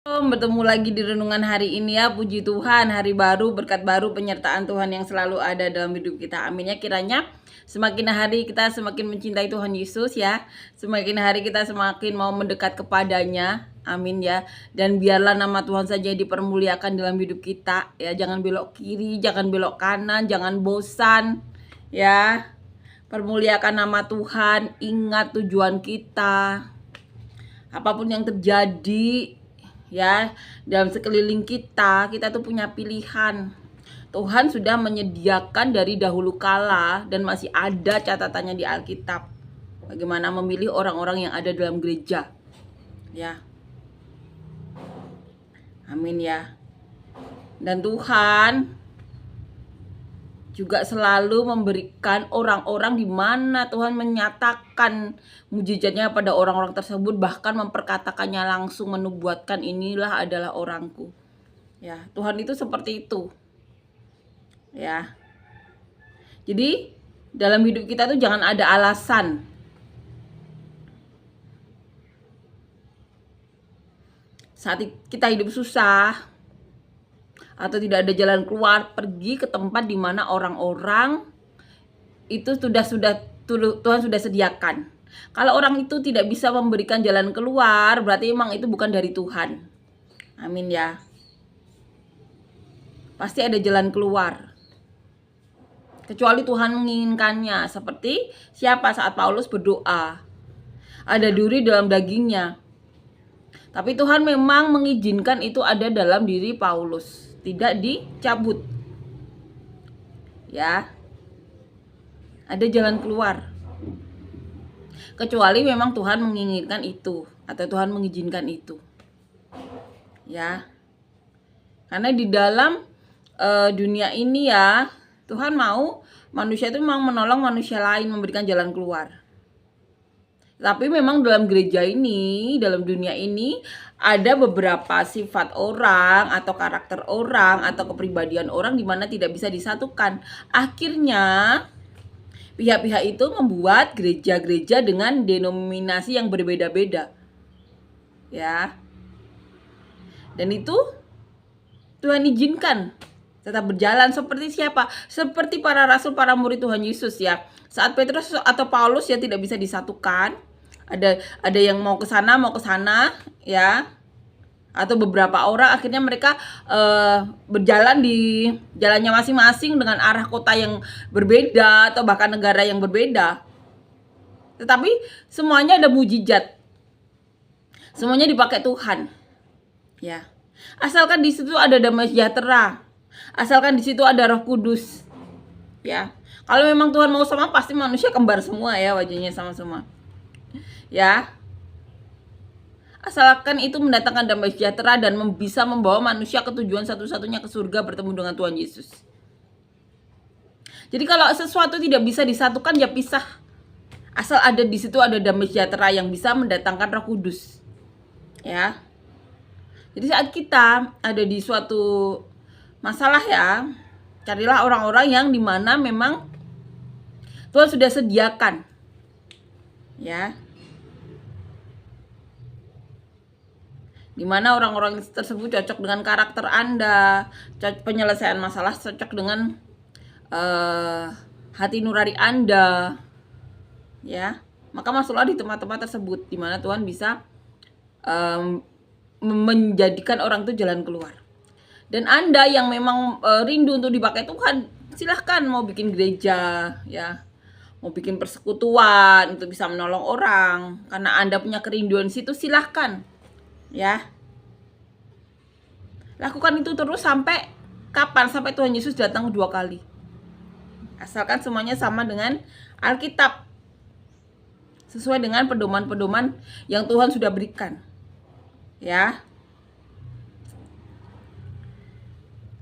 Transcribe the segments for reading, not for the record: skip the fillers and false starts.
Bertemu lagi di renungan hari ini ya. Puji Tuhan, hari baru, berkat baru, penyertaan Tuhan yang selalu ada dalam hidup kita. Amin ya. Kiranya semakin hari kita semakin mencintai Tuhan Yesus ya. Semakin hari kita semakin mau mendekat kepadanya. Amin ya. Dan biarlah nama Tuhan saja dipermuliakan dalam hidup kita ya. Jangan belok kiri, jangan belok kanan, jangan bosan ya. Permuliakan nama Tuhan, ingat tujuan kita. Apapun yang terjadi ya dalam sekeliling kita tuh punya pilihan. Tuhan sudah menyediakan dari dahulu kala dan masih ada catatannya di Alkitab bagaimana memilih orang-orang yang ada dalam gereja ya. Amin ya. Dan Tuhan juga selalu memberikan orang-orang di mana Tuhan menyatakan mujizatnya pada orang-orang tersebut, bahkan memperkatakannya langsung, menubuatkan inilah adalah orangku. Ya, Tuhan itu seperti itu. Ya. Jadi dalam hidup kita tuh jangan ada alasan. Saat kita hidup susah atau tidak ada jalan keluar, pergi ke tempat di mana orang-orang itu Tuhan sudah sediakan. Kalau orang itu tidak bisa memberikan jalan keluar, berarti memang itu bukan dari Tuhan. Amin ya. Pasti ada jalan keluar. Kecuali Tuhan menginginkannya. Seperti siapa saat Paulus berdoa? Ada duri dalam dagingnya. Tapi Tuhan memang mengizinkan itu ada dalam diri Paulus. Tidak dicabut. Ya. Ada jalan keluar. Kecuali memang Tuhan menginginkan itu atau Tuhan mengizinkan itu. Ya. Karena di dalam dunia ini ya, Tuhan mau manusia itu memang menolong manusia lain, memberikan jalan keluar. Tapi memang dalam gereja ini, dalam dunia ini ada beberapa sifat orang atau karakter orang atau kepribadian orang di mana tidak bisa disatukan. Akhirnya pihak-pihak itu membuat gereja-gereja dengan denominasi yang berbeda-beda. Ya. Dan itu Tuhan izinkan tetap berjalan. Seperti siapa? Seperti para rasul, para murid Tuhan Yesus ya. Saat Petrus atau Paulus ya tidak bisa disatukan. Ada yang mau ke sana ya. Atau beberapa orang akhirnya mereka berjalan di jalannya masing-masing dengan arah kota yang berbeda atau bahkan negara yang berbeda. Tetapi semuanya ada mujizat. Semuanya dipakai Tuhan. Ya. Asalkan di situ ada damai sejahtera. Asalkan di situ ada Roh Kudus. Ya. Kalau memang Tuhan mau sama, pasti manusia kembar semua ya, wajahnya sama-sama. Ya. Asalkan itu mendatangkan damai sejahtera dan bisa membawa manusia ke tujuan satu-satunya, ke surga, bertemu dengan Tuhan Yesus. Jadi kalau sesuatu tidak bisa disatukan ya pisah. Asal ada di situ ada damai sejahtera yang bisa mendatangkan Roh Kudus. Ya. Jadi saat kita ada di suatu masalah ya, carilah orang-orang yang dimana memang Tuhan sudah sediakan. Ya. Dimana orang-orang tersebut cocok dengan karakter Anda, penyelesaian masalah cocok dengan hati nurani Anda. Ya. Maka masuklah di tempat-tempat tersebut dimana Tuhan bisa menjadikan orang itu jalan keluar. Dan Anda yang memang rindu untuk dipakai Tuhan, silahkan mau bikin gereja ya, mau bikin persekutuan untuk bisa menolong orang. Karena Anda punya kerinduan situ, silahkan ya. Lakukan itu terus sampai kapan? Sampai Tuhan Yesus datang 2 kali. Asalkan semuanya sama dengan Alkitab, sesuai dengan pedoman-pedoman yang Tuhan sudah berikan. Ya.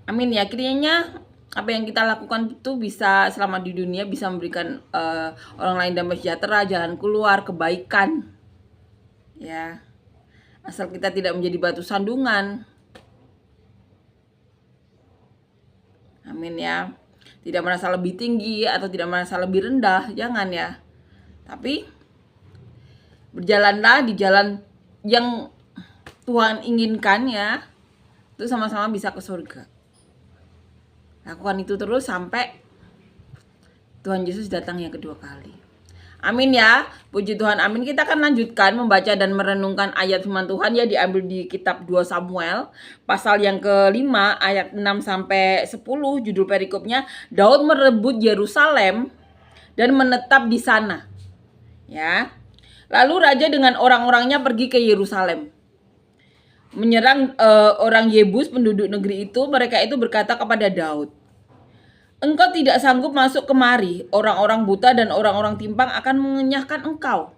Amin ya. Kiranya apa yang kita lakukan itu bisa selama di dunia bisa memberikan orang lain damai sejahtera, jalan keluar, kebaikan. Ya. Asal kita tidak menjadi batu sandungan. Amin ya. Tidak merasa lebih tinggi atau tidak merasa lebih rendah, jangan ya. Tapi berjalanlah di jalan yang Tuhan inginkan ya, itu sama-sama bisa ke surga. Lakukan itu terus sampai Tuhan Yesus datang yang kedua kali. Amin ya, puji Tuhan, amin. Kita akan lanjutkan membaca dan merenungkan ayat firman Tuhan ya, diambil di kitab 2 Samuel pasal yang kelima ayat 6 sampai 10. Judul perikopnya, Daud merebut Yerusalem dan menetap di sana. Ya. Lalu raja dengan orang-orangnya pergi ke Yerusalem, menyerang orang Yebus penduduk negeri itu. Mereka itu berkata kepada Daud, "Engkau tidak sanggup masuk kemari, orang-orang buta dan orang-orang timpang akan mengenyahkan engkau."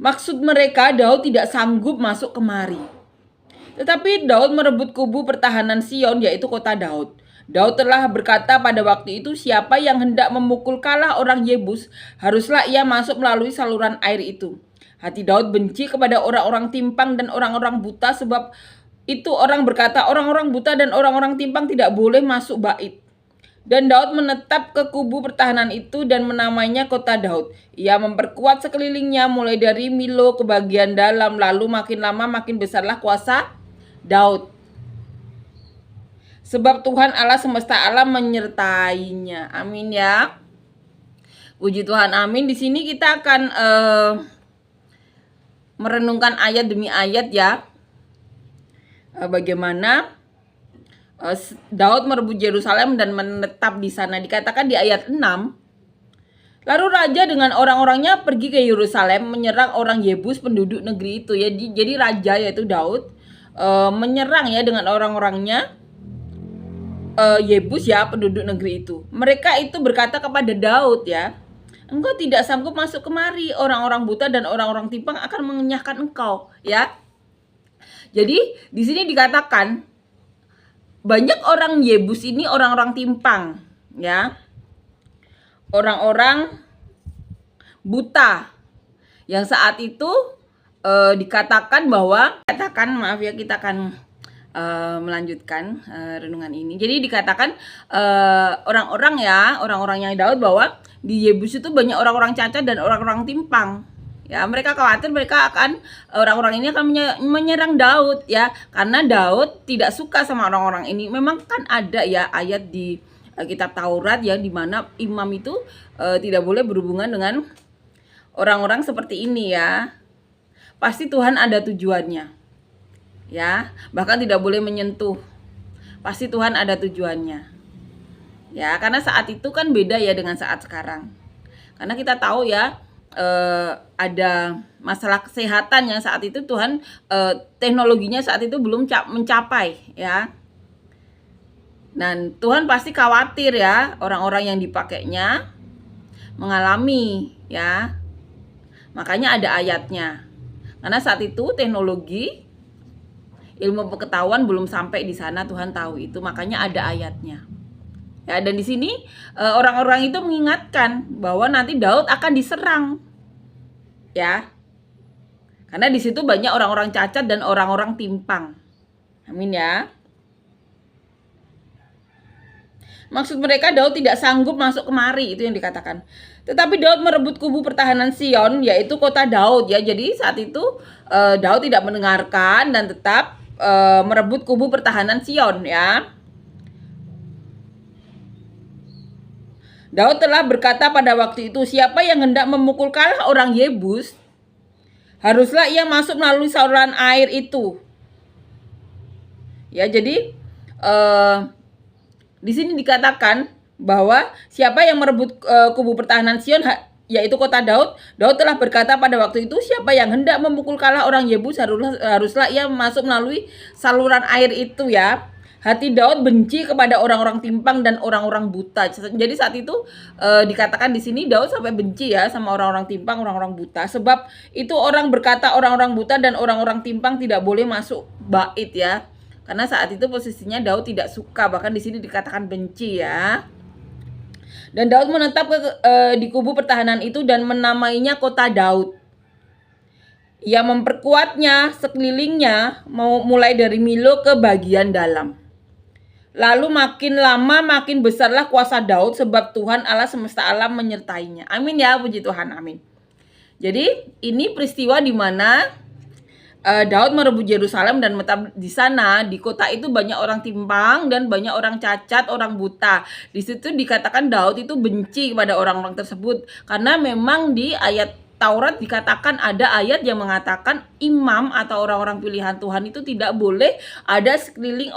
Maksud mereka, Daud tidak sanggup masuk kemari. Tetapi Daud merebut kubu pertahanan Sion, yaitu kota Daud. Daud telah berkata pada waktu itu, siapa yang hendak memukul kalah orang Yebus, haruslah ia masuk melalui saluran air itu. Hati Daud benci kepada orang-orang timpang dan orang-orang buta, sebab itu orang berkata, orang-orang buta dan orang-orang timpang tidak boleh masuk bait. Dan Daud menetap ke kubu pertahanan itu dan menamainya kota Daud. Ia memperkuat sekelilingnya mulai dari Milo ke bagian dalam, lalu makin lama makin besarlah kuasa Daud. Sebab Tuhan Allah semesta alam menyertainya. Amin ya. Puji Tuhan, amin. Di sini kita akan merenungkan ayat demi ayat ya. Bagaimana Daud merebut Yerusalem dan menetap di sana. Dikatakan di ayat 6, lalu raja dengan orang-orangnya pergi ke Yerusalem menyerang orang Yebus penduduk negeri itu ya. Jadi raja yaitu Daud menyerang ya dengan orang-orangnya Yebus ya, penduduk negeri itu. Mereka itu berkata kepada Daud ya, engkau tidak sanggup masuk kemari, orang-orang buta dan orang-orang timpang akan mengenyahkan engkau ya. Jadi di sini dikatakan banyak orang Yebus ini orang-orang timpang ya, orang-orang buta yang saat itu dikatakan bahwa, maaf ya, kita akan melanjutkan renungan ini. Jadi dikatakan orang-orangnya Daud bahwa di Yebus itu banyak orang-orang cacat dan orang-orang timpang. Ya, mereka khawatir orang-orang ini akan menyerang Daud ya, karena Daud tidak suka sama orang-orang ini. Memang kan ada ya ayat di kitab Taurat ya, di mana imam itu tidak boleh berhubungan dengan orang-orang seperti ini ya. Pasti Tuhan ada tujuannya. Ya, bahkan tidak boleh menyentuh. Pasti Tuhan ada tujuannya. Ya, karena saat itu kan beda ya dengan saat sekarang. Karena kita tahu ya, ada masalah kesehatan yang saat itu Tuhan teknologinya saat itu belum mencapai ya. Dan Tuhan pasti khawatir ya orang-orang yang dipakainya mengalami ya. Makanya ada ayatnya. Karena saat itu teknologi ilmu pengetahuan belum sampai di sana, Tuhan tahu itu, makanya ada ayatnya. Ya, dan di sini orang-orang itu mengingatkan bahwa nanti Daud akan diserang. Ya. Karena di situ banyak orang-orang cacat dan orang-orang timpang. Amin ya. Maksud mereka Daud tidak sanggup masuk kemari, itu yang dikatakan. Tetapi Daud merebut kubu pertahanan Sion, yaitu kota Daud ya. Jadi saat itu Daud tidak mendengarkan dan tetap merebut kubu pertahanan Sion ya. Daud telah berkata pada waktu itu, siapa yang hendak memukul kalah orang Yebus, haruslah ia masuk melalui saluran air itu. Ya, jadi di sini dikatakan bahwa siapa yang merebut kubu pertahanan Sion, yaitu kota Daud. Daud telah berkata pada waktu itu, siapa yang hendak memukul kalah orang Yebus, haruslah ia masuk melalui saluran air itu ya. Hati Daud benci kepada orang-orang timpang dan orang-orang buta. Jadi saat itu dikatakan di sini Daud sampai benci ya sama orang-orang timpang, orang-orang buta. Sebab itu orang berkata orang-orang buta dan orang-orang timpang tidak boleh masuk bait ya. Karena saat itu posisinya Daud tidak suka, bahkan di sini dikatakan benci ya. Dan Daud menetap di kubu pertahanan itu dan menamainya kota Daud. Ia memperkuatnya sekelilingnya mulai dari Milo ke bagian dalam. Lalu makin lama makin besarlah kuasa Daud, sebab Tuhan Allah semesta alam menyertainya. Amin ya, puji Tuhan, amin. Jadi ini peristiwa di mana Daud merebut Yerusalem dan menetap di sana. Di kota itu banyak orang timpang dan banyak orang cacat, orang buta. Di situ dikatakan Daud itu benci kepada orang-orang tersebut karena memang di ayat Taurat dikatakan ada ayat yang mengatakan imam atau orang-orang pilihan Tuhan itu tidak boleh ada sekeliling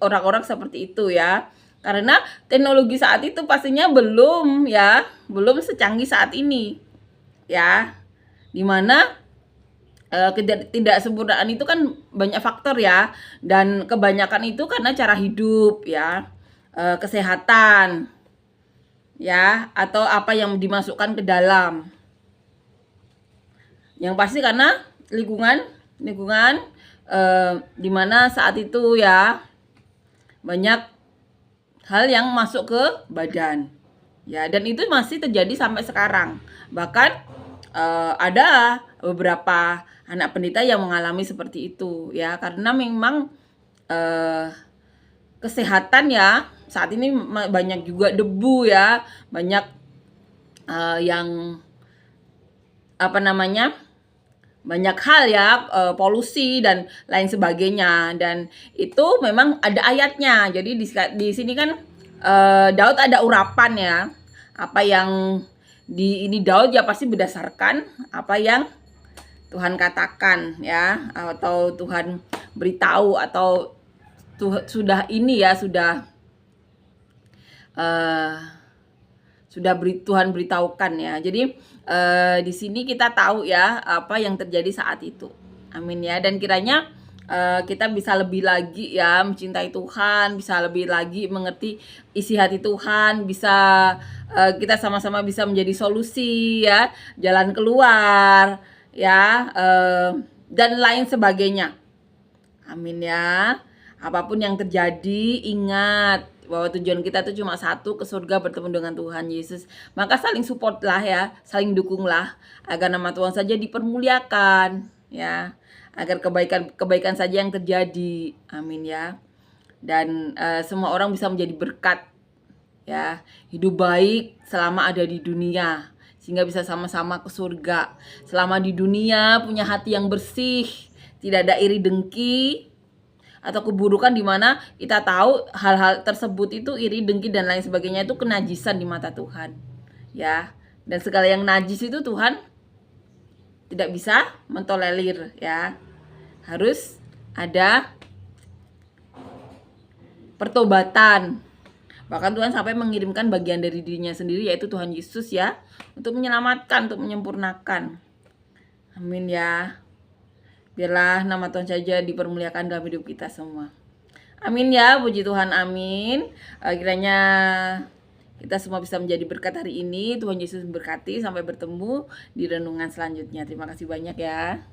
orang-orang seperti itu ya. Karena teknologi saat itu pastinya belum secanggih saat ini ya. Dimana ketidaksempurnaan itu kan banyak faktor ya, dan kebanyakan itu karena cara hidup ya, kesehatan ya, atau apa yang dimasukkan ke dalam. Yang pasti karena lingkungan di mana saat itu ya banyak hal yang masuk ke badan ya, dan itu masih terjadi sampai sekarang. Bahkan ada beberapa anak pendeta yang mengalami seperti itu ya, karena memang kesehatan ya saat ini banyak juga debu ya, banyak yang banyak hal ya, polusi dan lain sebagainya, dan itu memang ada ayatnya. Jadi di sini kan Daud ada urapan ya, apa yang ini Daud ya pasti berdasarkan apa yang Tuhan katakan ya, atau Tuhan beritahu, atau Tuhan beritahukan ya. Jadi di sini kita tahu ya apa yang terjadi saat itu. Amin ya. Dan kiranya kita bisa lebih lagi ya mencintai Tuhan, bisa lebih lagi mengerti isi hati Tuhan, bisa kita sama-sama bisa menjadi solusi ya, jalan keluar ya, dan lain sebagainya. Amin ya. Apapun yang terjadi, ingat bahwa tujuan kita itu cuma satu, ke surga bertemu dengan Tuhan Yesus. Maka saling support lah ya, saling dukunglah agar nama Tuhan saja dipermuliakan ya, agar kebaikan saja yang terjadi. Amin ya. Dan semua orang bisa menjadi berkat ya, hidup baik selama ada di dunia, sehingga bisa sama-sama ke surga. Selama di dunia punya hati yang bersih, tidak ada iri dengki atau keburukan, di mana kita tahu hal-hal tersebut itu, iri dengki dan lain sebagainya, itu kenajisan di mata Tuhan ya. Dan segala yang najis itu Tuhan tidak bisa mentolerir ya. Harus ada pertobatan. Bahkan Tuhan sampai mengirimkan bagian dari dirinya sendiri, yaitu Tuhan Yesus ya, untuk menyelamatkan, untuk menyempurnakan. Amin ya. Biarlah nama Tuhan saja dipermuliakan dalam hidup kita semua. Amin ya, puji Tuhan, amin. Kiranya kita semua bisa menjadi berkat hari ini. Tuhan Yesus memberkati. Sampai bertemu di renungan selanjutnya. Terima kasih banyak ya.